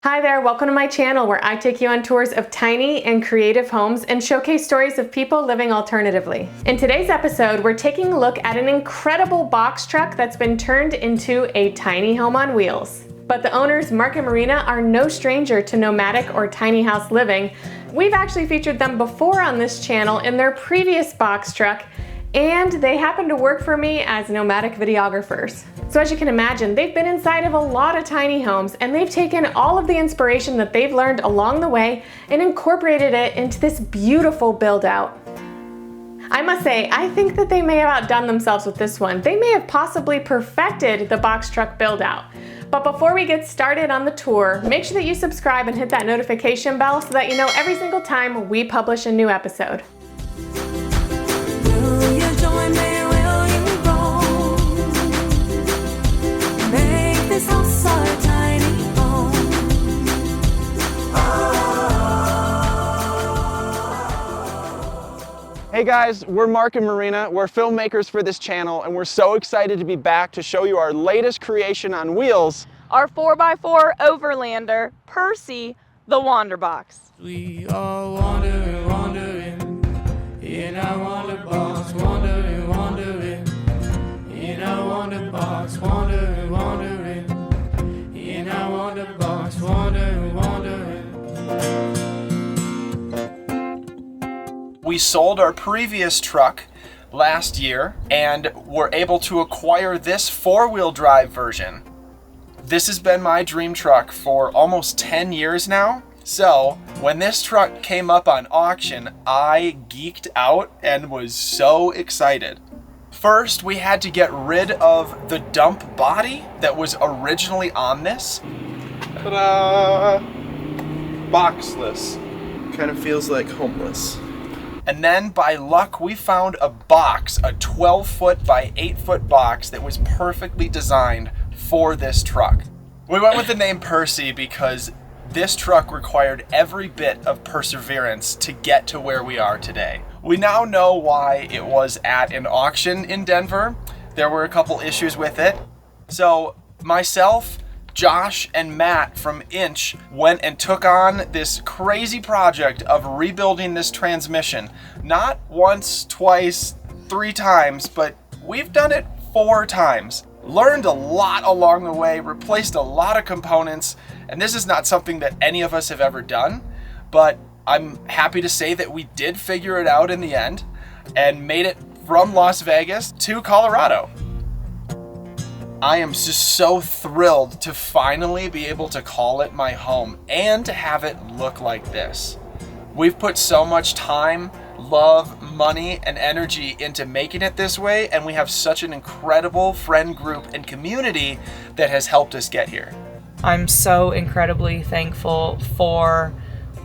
Hi there, welcome to my channel where I take you on tours of tiny and creative homes and showcase stories of people living alternatively. In today's episode, we're taking a look at an incredible box truck that's been turned into a tiny home on wheels. But the owners, Mark and Marina, are no stranger to nomadic or tiny house living. We've actually featured them before on this channel in their previous box truck, and they happen to work for me as nomadic videographers. So as you can imagine, they've been inside of a lot of tiny homes, and they've taken all of the inspiration that they've learned along the way and incorporated it into this beautiful build out. I must say, I think that they may have outdone themselves with this one. They may have possibly perfected the box truck build out. But before we get started on the tour, make sure that you subscribe and hit that notification bell so that you know every single time we publish a new episode. Hey guys, we're Mark and Marina. We're filmmakers for this channel, and we're so excited to be back to show you our latest creation on wheels. Our 4x4 Overlander, Percy, the Wanderbox. We all wandering in our Wanderbox, wandering in our Wanderbox, wandering in our Wanderbox, wandering. We sold our previous truck last year and were able to acquire this four-wheel drive version. This has been my dream truck for almost 10 years now. So when this truck came up on auction, I geeked out and was so excited. First, we had to get rid of the dump body that was originally on this. Ta-da! Boxless. Kind of feels like homeless. And then by luck, we found a box, a 12-foot by 8-foot box that was perfectly designed for this truck. We went with the name Percy because this truck required every bit of perseverance to get to where we are today. We now know why it was at an auction in Denver. There were a couple issues with it. So myself, Josh, and Matt from Inch went and took on this crazy project of rebuilding this transmission. Not once, twice, 3 times, but we've done it 4 times. Learned a lot along the way, replaced a lot of components, and this is not something that any of us have ever done, but I'm happy to say that we did figure it out in the end and made it from Las Vegas to Colorado. I am just so thrilled to finally be able to call it my home and to have it look like this. We've put so much time, love, money, and energy into making it this way, and we have such an incredible friend group and community that has helped us get here. I'm so incredibly thankful for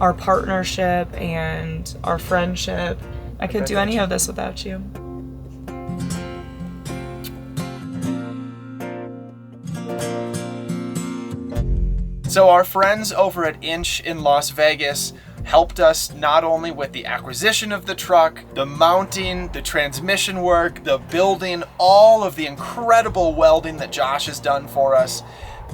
our partnership and our friendship. I couldn't do any of this without you. So our friends over at Inch in Las Vegas helped us not only with the acquisition of the truck, the mounting, the transmission work, the building, all of the incredible welding that Josh has done for us,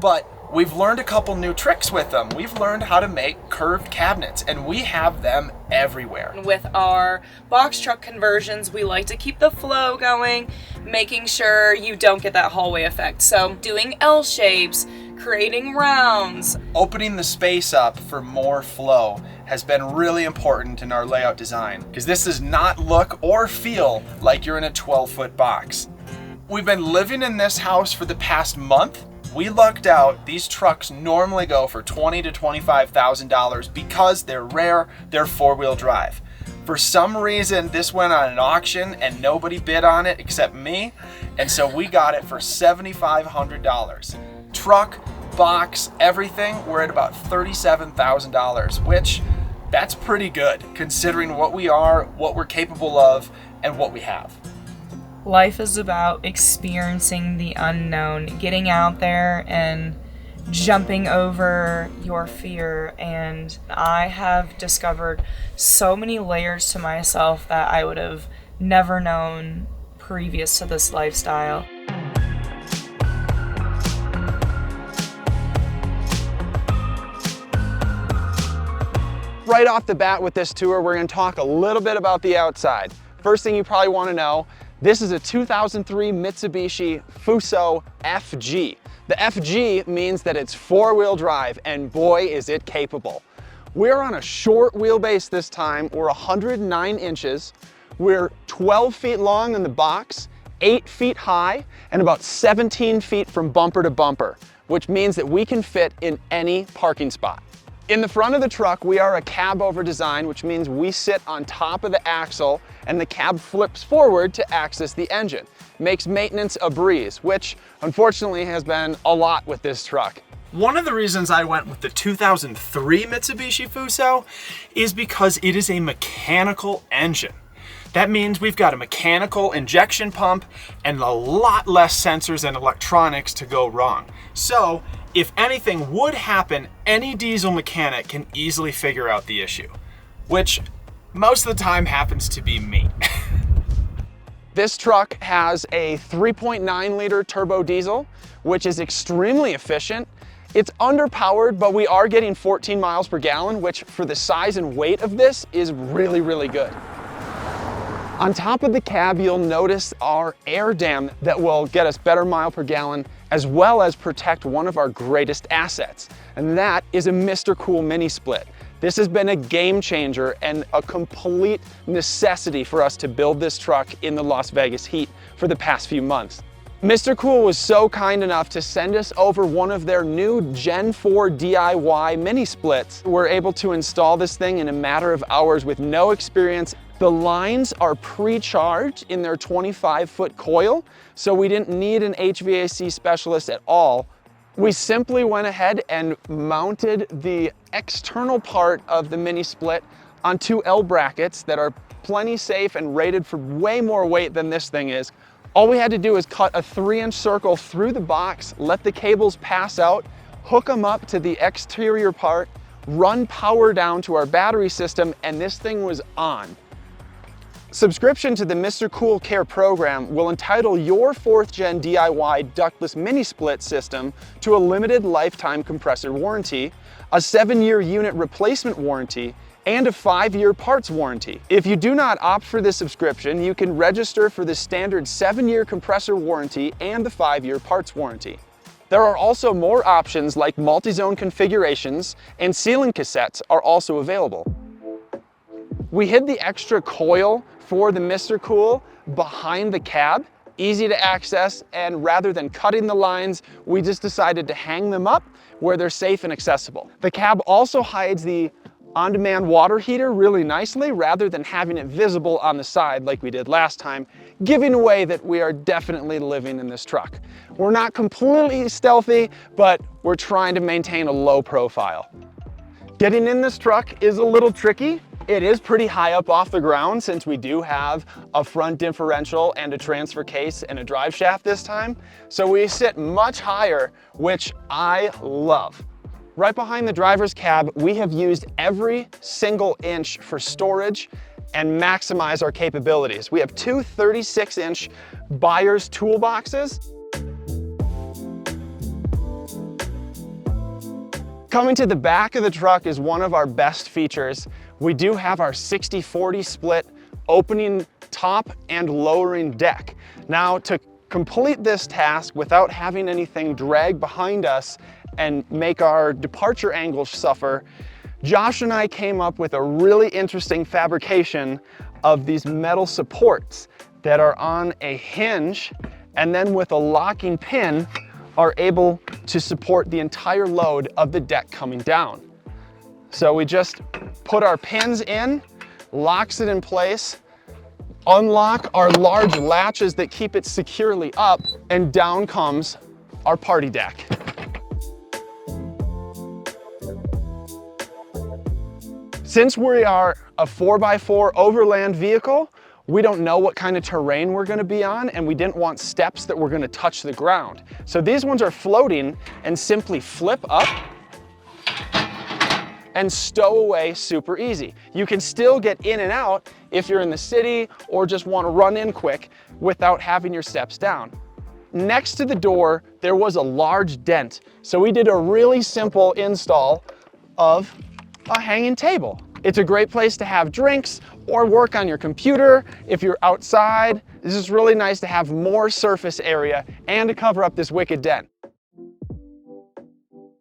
but we've learned a couple new tricks with them. We've learned how to make curved cabinets, and we have them everywhere. With our box truck conversions, we like to keep the flow going, making sure you don't get that hallway effect. So doing L shapes, creating rounds. Opening the space up for more flow has been really important in our layout design, because this does not look or feel like you're in a 12-foot box. We've been living in this house for the past month. We lucked out. These trucks normally go for $20,000 to $25,000 because they're rare, they're 4-wheel drive. For some reason, this went on an auction and nobody bid on it except me, and so we got it for $7,500. Truck, box, everything, we're at about $37,000, which that's pretty good considering what we are, what we're capable of, and what we have. Life is about experiencing the unknown, getting out there and jumping over your fear. And I have discovered so many layers to myself that I would have never known previous to this lifestyle. right off the bat with this tour, we're gonna talk a little bit about the outside. First thing you probably wanna know, this is a 2003 Mitsubishi Fuso FG. The FG means that it's 4-wheel drive, and boy, is it capable. We're on a short wheelbase this time. We're 109 inches. We're 12 feet long in the box, 8 feet high, and about 17 feet from bumper to bumper, which means that we can fit in any parking spot. In the front of the truck, we are a cab over design, which means we sit on top of the axle and the cab flips forward to access the engine. Makes maintenance a breeze, which unfortunately has been a lot with this truck. One of the reasons I went with the 2003 Mitsubishi Fuso is because it is a mechanical engine. That means we've got a mechanical injection pump and a lot less sensors and electronics to go wrong. So if anything would happen, any diesel mechanic can easily figure out the issue, which most of the time happens to be me. This truck has a 3.9 liter turbo diesel, which is extremely efficient. It's underpowered, but we are getting 14 miles per gallon, which for the size and weight of this is really, really good. On top of the cab, you'll notice our air dam that will get us better mile per gallon, as well as protect one of our greatest assets, and that is a Mr.Cool mini split. This has been a game changer and a complete necessity for us to build this truck in the Las Vegas heat for the past few months. Mr.Cool was so kind enough to send us over one of their new Gen 4 DIY mini splits. We're able to install this thing in a matter of hours with no experience. The lines are pre-charged in their 25-foot coil, so we didn't need an HVAC specialist at all. We simply went ahead and mounted the external part of the mini split on 2 L brackets that are plenty safe and rated for way more weight than this thing is. All we had to do is cut a 3-inch circle through the box, let the cables pass out, hook them up to the exterior part, run power down to our battery system, and this thing was on. Subscription to the Mr.Cool Care program will entitle your 4th gen DIY ductless mini split system to a limited lifetime compressor warranty, a 7-year unit replacement warranty, and a 5-year parts warranty. If you do not opt for this subscription, you can register for the standard 7-year compressor warranty and the 5-year parts warranty. There are also more options like multi-zone configurations, and sealing cassettes are also available. We hid the extra coil for the Mr.Cool behind the cab, easy to access, and rather than cutting the lines, we just decided to hang them up where they're safe and accessible. The cab also hides the on-demand water heater really nicely rather than having it visible on the side like we did last time, giving away that we are definitely living in this truck. We're not completely stealthy, but we're trying to maintain a low profile. Getting in this truck is a little tricky. It is pretty high up off the ground since we do have a front differential and a transfer case and a drive shaft this time. So we sit much higher, which I love. Right behind the driver's cab, we have used every single inch for storage and maximize our capabilities. We have 2 36-inch buyer's toolboxes. Coming to the back of the truck is one of our best features. We do have our 60-40 split opening top and lowering deck. Now, to complete this task without having anything drag behind us and make our departure angle suffer, Josh and I came up with a really interesting fabrication of these metal supports that are on a hinge, and then with a locking pin are able to support the entire load of the deck coming down. So we just put our pins in, locks it in place, unlock our large latches that keep it securely up, and down comes our party deck. Since we are a 4x4 overland vehicle, we don't know what kind of terrain we're gonna be on, and we didn't want steps that were gonna touch the ground. So these ones are floating and simply flip up and stow away super easy. You can still get in and out if you're in the city or just wanna run in quick without having your steps down. Next to the door, there was a large dent. So we did a really simple install of a hanging table. It's a great place to have drinks or work on your computer if you're outside. This is really nice to have more surface area and to cover up this wicked dent.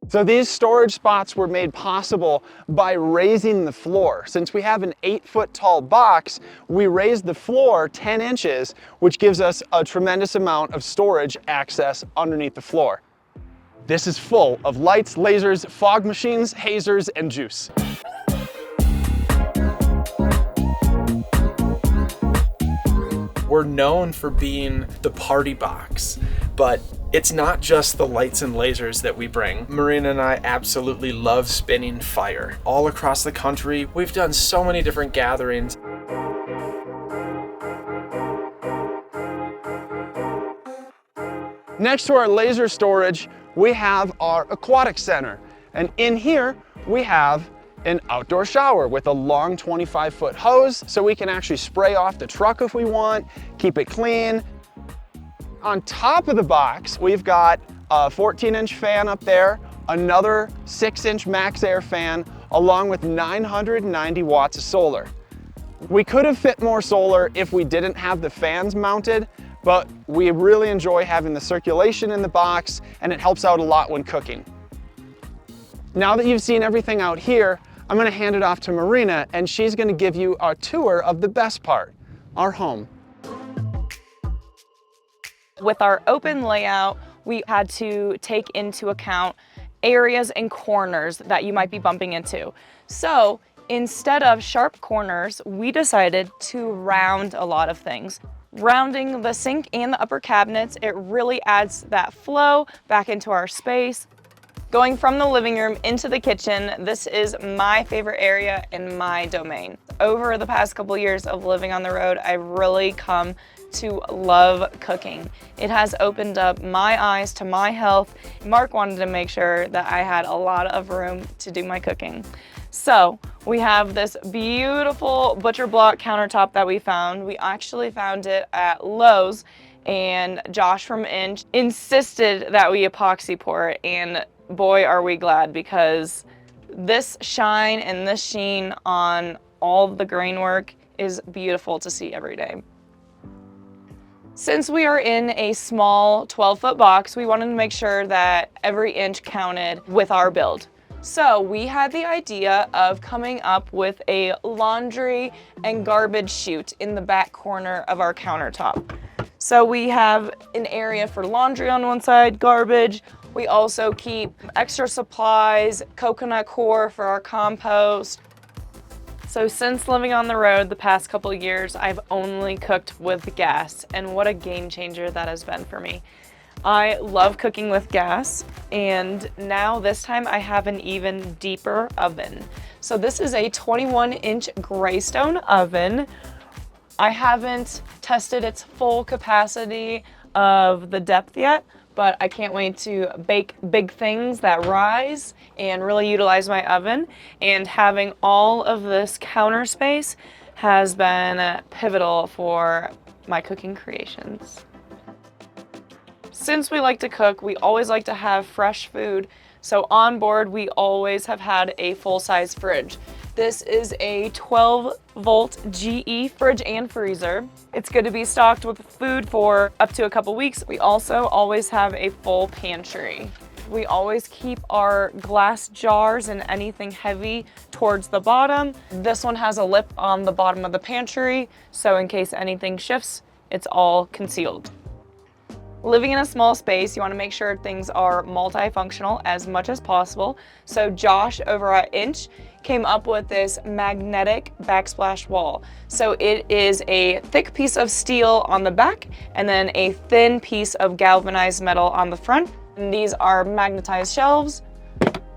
So these storage spots were made possible by raising the floor. Since we have an 8-foot tall box, we raised the floor 10 inches, which gives us a tremendous amount of storage access underneath the floor. This is full of lights, lasers, fog machines, hazers, and juice. We're known for being the party box, but it's not just the lights and lasers that we bring. Marina and I absolutely love spinning fire. All across the country, we've done so many different gatherings. Next to our laser storage, we have our aquatic center. And in here, we have an outdoor shower with a long 25-foot hose, so we can actually spray off the truck if we want, keep it clean. On top of the box, we've got a 14-inch fan up there, another 6-inch max air fan, along with 990 watts of solar. We could have fit more solar if we didn't have the fans mounted, but we really enjoy having the circulation in the box, and it helps out a lot when cooking. Now that you've seen everything out here, I'm gonna hand it off to Marina, and she's gonna give you a tour of the best part, our home. With our open layout, we had to take into account areas and corners that you might be bumping into. So instead of sharp corners, we decided to round a lot of things. Rounding the sink and the upper cabinets, it really adds that flow back into our space. Going from the living room into the kitchen, this is my favorite area in my domain. Over the past couple years of living on the road, I've really come to love cooking. It has opened up my eyes to my health. Mark wanted to make sure that I had a lot of room to do my cooking. So we have this beautiful butcher block countertop that we found. We actually found it at Lowe's, and Josh from Inch insisted that we epoxy pour it, and boy are we glad, because this shine and this sheen on all of the grain work is beautiful to see every day. Since we are in a small 12-foot box, we wanted to make sure that every inch counted with our build. So we had the idea of coming up with a laundry and garbage chute in the back corner of our countertop. So we have an area for laundry on one side, garbage. We also keep extra supplies, coconut coir for our compost. So since living on the road the past couple of years, I've only cooked with gas, and what a game changer that has been for me. I love cooking with gas, and now this time I have an even deeper oven. So this is a 21-inch Greystone oven. I haven't tested its full capacity of the depth yet, but I can't wait to bake big things that rise and really utilize my oven. And having all of this counter space has been pivotal for my cooking creations. Since we like to cook, we always like to have fresh food. So on board, we always have had a full-size fridge. This is a 12-volt GE fridge and freezer. It's good to be stocked with food for up to a couple weeks. We also always have a full pantry. We always keep our glass jars and anything heavy towards the bottom. This one has a lip on the bottom of the pantry, so in case anything shifts, it's all concealed. Living in a small space, you want to make sure things are multifunctional as much as possible. So Josh over at Inch came up with this magnetic backsplash wall. So it is a thick piece of steel on the back and then a thin piece of galvanized metal on the front. And these are magnetized shelves,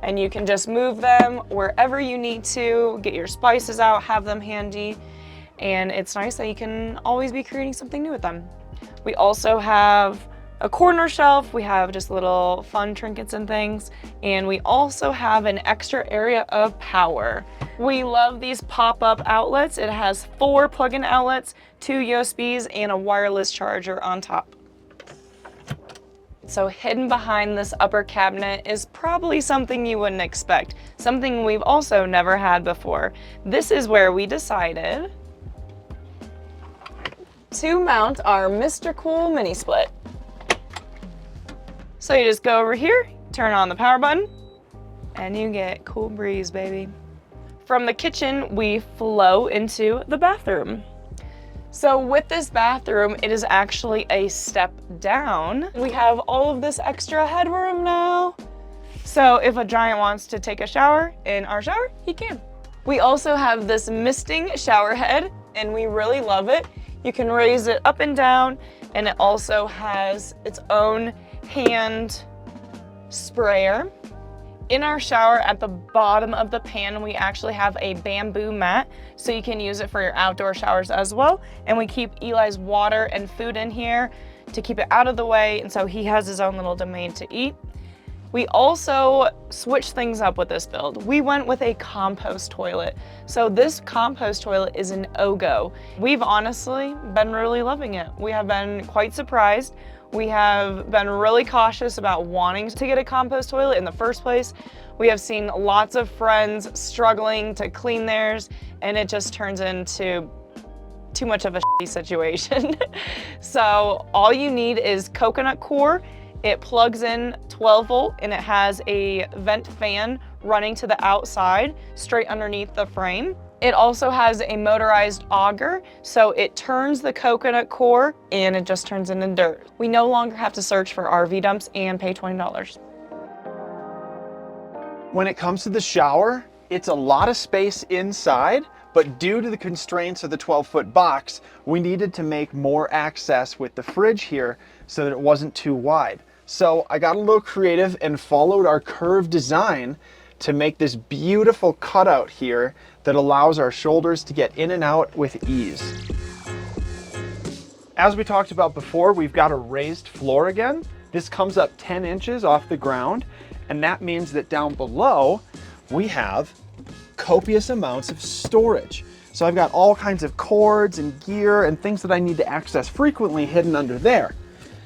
and you can just move them wherever you need to, get your spices out, have them handy, and it's nice that you can always be creating something new with them. We also have a corner shelf. We have just little fun trinkets and things, and we also have an extra area of power. We love these pop-up outlets. It has 4 plug-in outlets, 2 USBs, and a wireless charger on top. So hidden behind this upper cabinet is probably something you wouldn't expect, something we've also never had before. This is where we decided to mount our Mr.Cool mini split. So you just go over here, turn on the power button, and you get cool breeze, baby. From the kitchen, we flow into the bathroom. So with this bathroom, it is actually a step down. We have all of this extra headroom now. So if a giant wants to take a shower in our shower, he can. We also have this misting shower head, and we really love it. You can raise it up and down, and it also has its own hand sprayer. In our shower, at the bottom of the pan, we actually have a bamboo mat, so you can use it for your outdoor showers as well. And we keep Eli's water and food in here to keep it out of the way, and so he has his own little domain to eat. We also switched things up with this build. We went with a compost toilet. So this compost toilet is an OGO. We've honestly been really loving it. We have been quite surprised. We have been really cautious about wanting to get a compost toilet in the first place. We have seen lots of friends struggling to clean theirs, and it just turns into too much of a shitty situation. So all you need is coconut core. It plugs in 12 volt and it has a vent fan running to the outside straight underneath the frame. It also has a motorized auger, so it turns the coconut core and it just turns into dirt. We no longer have to search for RV dumps and pay $20. When it comes to the shower, it's a lot of space inside, but due to the constraints of the 12-foot box, we needed to make more access with the fridge here so that it wasn't too wide. So I got a little creative and followed our curved design to make this beautiful cutout here that allows our shoulders to get in and out with ease. As we talked about before, we've got a raised floor again. This comes up 10 inches off the ground, and that means that down below, we have copious amounts of storage. So I've got all kinds of cords and gear and things that I need to access frequently hidden under there.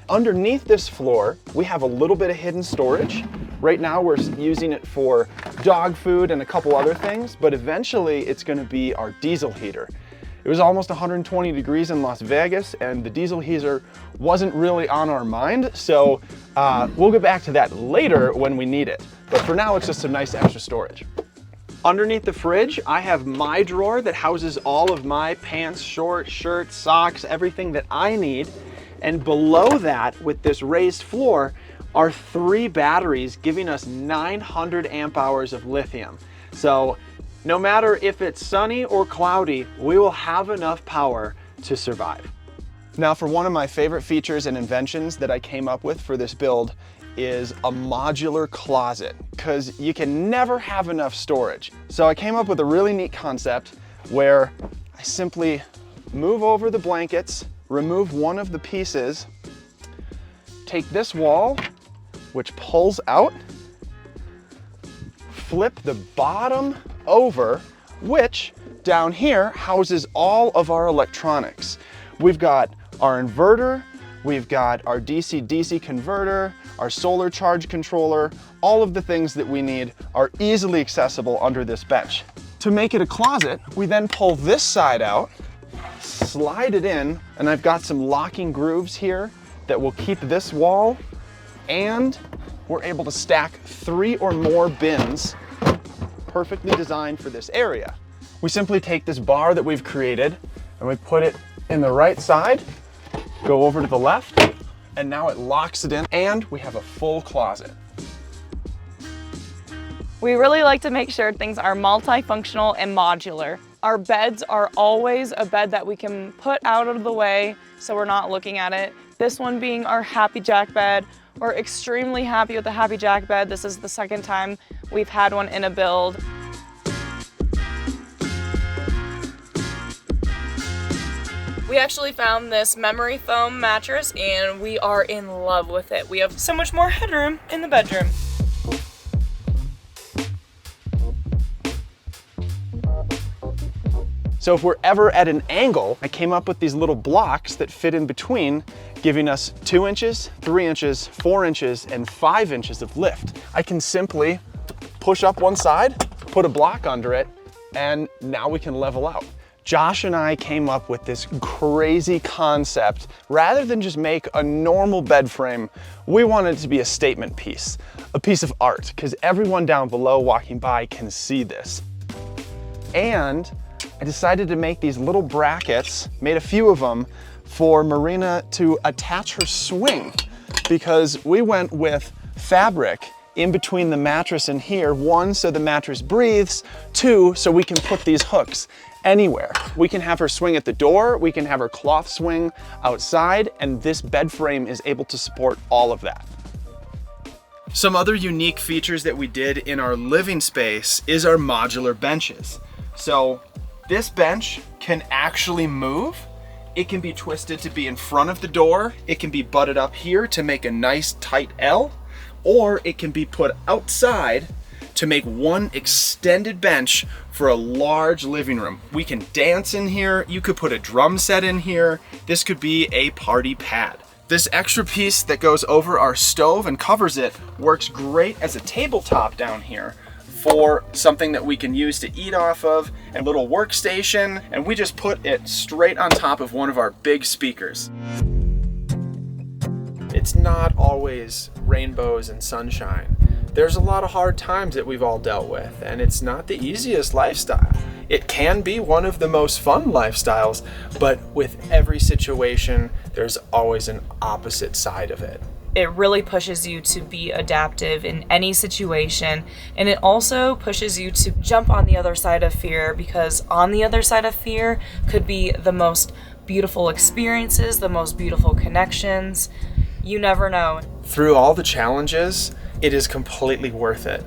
Underneath this floor, we have a little bit of hidden storage. Right now we're using it for dog food and a couple other things, but eventually it's gonna be our diesel heater. It was almost 120 degrees in Las Vegas and the diesel heater wasn't really on our mind, so we'll get back to that later when we need it. But for now, it's just some nice extra storage. Underneath the fridge, I have my drawer that houses all of my pants, shorts, shirts, socks, everything that I need. And below that, with this raised floor, are 3 batteries giving us 900 amp hours of lithium. So no matter if it's sunny or cloudy, we will have enough power to survive. Now, for one of my favorite features and inventions that I came up with for this build is a modular closet, because you can never have enough storage. So I came up with a really neat concept where I simply move over the blankets, remove one of the pieces, take this wall, which pulls out, flip the bottom over, which down here houses all of our electronics. We've got our inverter, we've got our DC-DC converter, our solar charge controller, all of the things that we need are easily accessible under this bench. To make it a closet, we then pull this side out, slide it in, and I've got some locking grooves here that will keep this wall, and we're able to stack 3 or more bins perfectly designed for this area. We simply take this bar that we've created and we put it in the right side, go over to the left, and now it locks it in, and we have a full closet. We really like to make sure things are multifunctional and modular. Our beds are always a bed that we can put out of the way so we're not looking at it. This one being our Happy Jack bed. We're extremely happy with the Happy Jack bed. This is the second time we've had one in a build. We actually found this memory foam mattress and we are in love with it. We have so much more headroom in the bedroom. So if we're ever at an angle, I came up with these little blocks that fit in between, giving us 2 inches, 3 inches, 4 inches, and 5 inches of lift. I can simply push up one side, put a block under it, and now we can level out. Josh and I came up with this crazy concept. Rather than just make a normal bed frame, we wanted it to be a statement piece, a piece of art, because everyone down below walking by can see this. And I decided to make these little brackets, made a few of them, for Marina to attach her swing, because we went with fabric in between the mattress and here. 1, so the mattress breathes. 2, so we can put these hooks anywhere. We can have her swing at the door, we can have her cloth swing outside, and this bed frame is able to support all of that. Some other unique features that we did in our living space is our modular benches. So this bench can actually move. It can be twisted to be in front of the door. It can be butted up here to make a nice tight L, or it can be put outside to make one extended bench for a large living room. We can dance in here. You could put a drum set in here. This could be a party pad. This extra piece that goes over our stove and covers it works great as a tabletop down here for something that we can use to eat off of, a little workstation, and we just put it straight on top of one of our big speakers. It's not always rainbows and sunshine. There's a lot of hard times that we've all dealt with, and it's not the easiest lifestyle. It can be one of the most fun lifestyles, but with every situation, there's always an opposite side of it. It really pushes you to be adaptive in any situation, and it also pushes you to jump on the other side of fear, because on the other side of fear could be the most beautiful experiences, the most beautiful connections. You never know. Through all the challenges, it is completely worth it.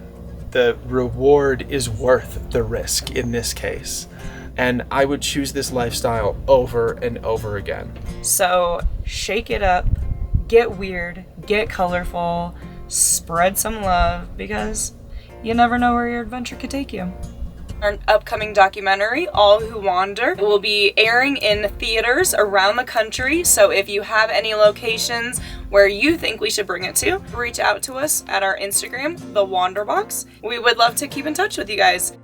The reward is worth the risk in this case. And I would choose this lifestyle over and over again. So shake it up, get weird, get colorful, spread some love, because you never know where your adventure could take you. Our upcoming documentary, All Who Wander, will be airing in theaters around the country. So if you have any locations where you think we should bring it to, reach out to us at our Instagram, The Wanderbox. We would love to keep in touch with you guys.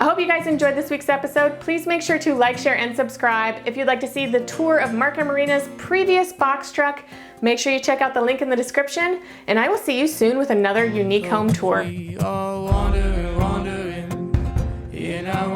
I hope you guys enjoyed this week's episode. Please make sure to like, share, and subscribe. If you'd like to see the tour of Mark and Marina's previous box truck, make sure you check out the link in the description, and I will see you soon with another unique home tour. We all wandering, and I